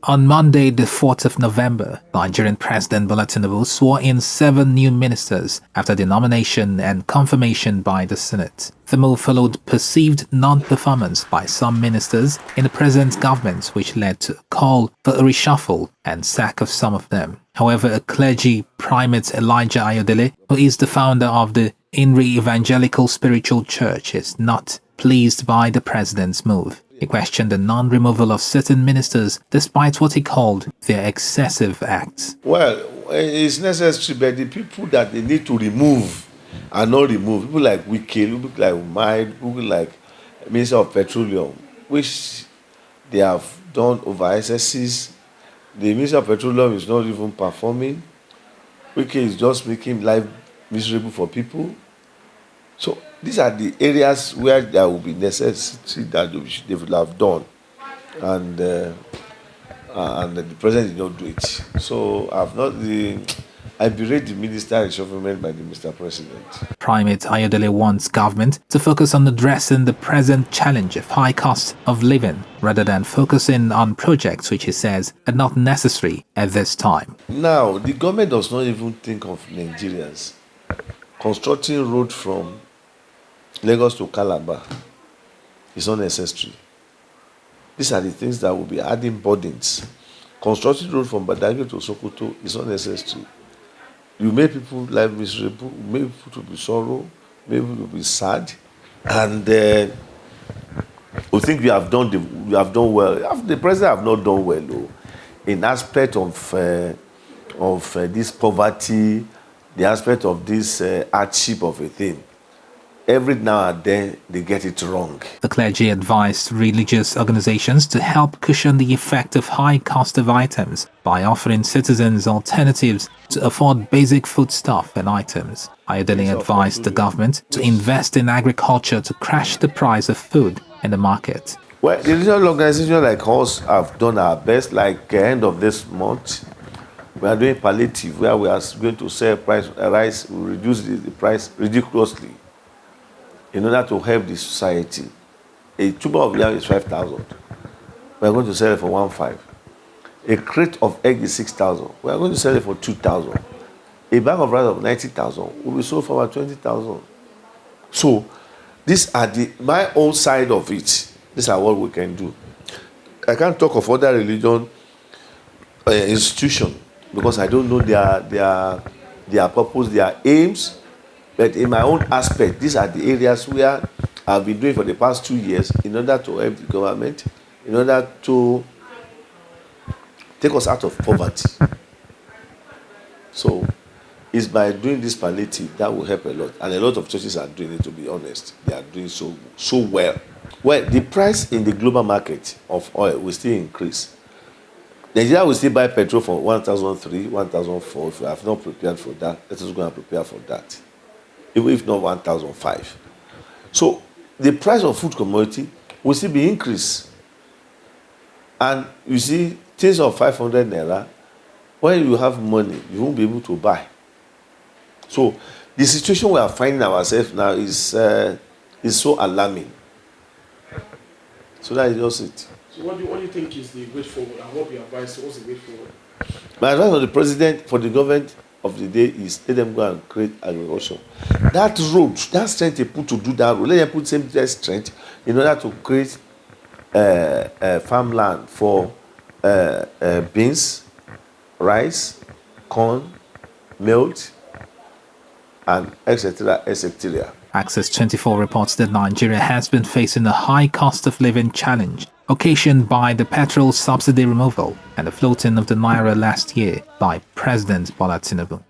On Monday, the 4th of November, Nigerian President Bola Tinubu swore in 7 new ministers after the nomination and confirmation by the Senate. The move followed perceived non-performance by some ministers in the present government, which led to a call for a reshuffle and sack of some of them. However, a clergy primate Elijah Ayodele, who is the founder of the Inri Evangelical Spiritual Church, is not pleased by the president's move. He questioned the non-removal of certain ministers despite what he called their excessive acts. Well, it's necessary, but the people that they need to remove are not removed. People like Wike, people like Umar, people like Minister of Petroleum, which they have done over excesses. The Minister of Petroleum is not even performing. Wike is just making life miserable for people. So these are the areas where there will be necessity that they will have done, and the president did not do it. So I berate the minister reshufflement by the Mr. President. Primate Ayodele wants government to focus on addressing the present challenge of high cost of living rather than focusing on projects which he says are not necessary at this time. Now, the government does not even think of Nigerians. Constructing road from Lagos to Calabar is unnecessary. These are the things that will be adding burdens. Constructing road from Badagry to Sokoto is unnecessary. You make people life miserable, you make people to be sorrow, make people to be sad, and we think we have done well. The president have not done well though, in aspect of this poverty, the aspect of this hardship of a thing. Every now and then, they get it wrong. The clergy advised religious organizations to help cushion the effect of high cost of items by offering citizens alternatives to afford basic foodstuff and items. Ayodele advised the government to invest in agriculture to crash the price of food in the market. Well, the religious organizations like us have done our best. Like end of this month, we are doing palliative, where we are going to sell rice, we reduce the price ridiculously, in order to help the society. A tuber of yam is 5,000. We are going to sell it for 1,500. A crate of egg is 6,000. We are going to sell it for 2,000. A bag of rice of 90,000 will be sold for about 20,000. So, these are my own side of it. These are what we can do. I can't talk of other religion institution because I don't know their purpose, their aims. But in my own aspect, these are the areas where I've been doing for the past 2 years in order to help the government, in order to take us out of poverty. So it's by doing this palliative that will help a lot. And a lot of churches are doing it, to be honest. They are doing so well. Well, the price in the global market of oil will still increase. Nigeria will still buy petrol for 1,003, 1,004. If we have not prepared for that, let us go and prepare for that. Even if not 1,005. So the price of food commodity will still be increased. And you see, things of 500 naira, when you have money, you won't be able to buy. So the situation we are finding ourselves now is so alarming. So that is just it. So what do you think is the way forward, and what we advise? What's the way forward? My advice for the president, for the government of the day, is let them go and create agriculture. That road, that strength they put to do that road, let them put same strength in order to create farmland for beans, rice, corn, milk, and etc. etc. Access 24 reports that Nigeria has been facing a high cost of living challenge occasioned by the petrol subsidy removal and the floating of the naira last year by President Bola Tinubu.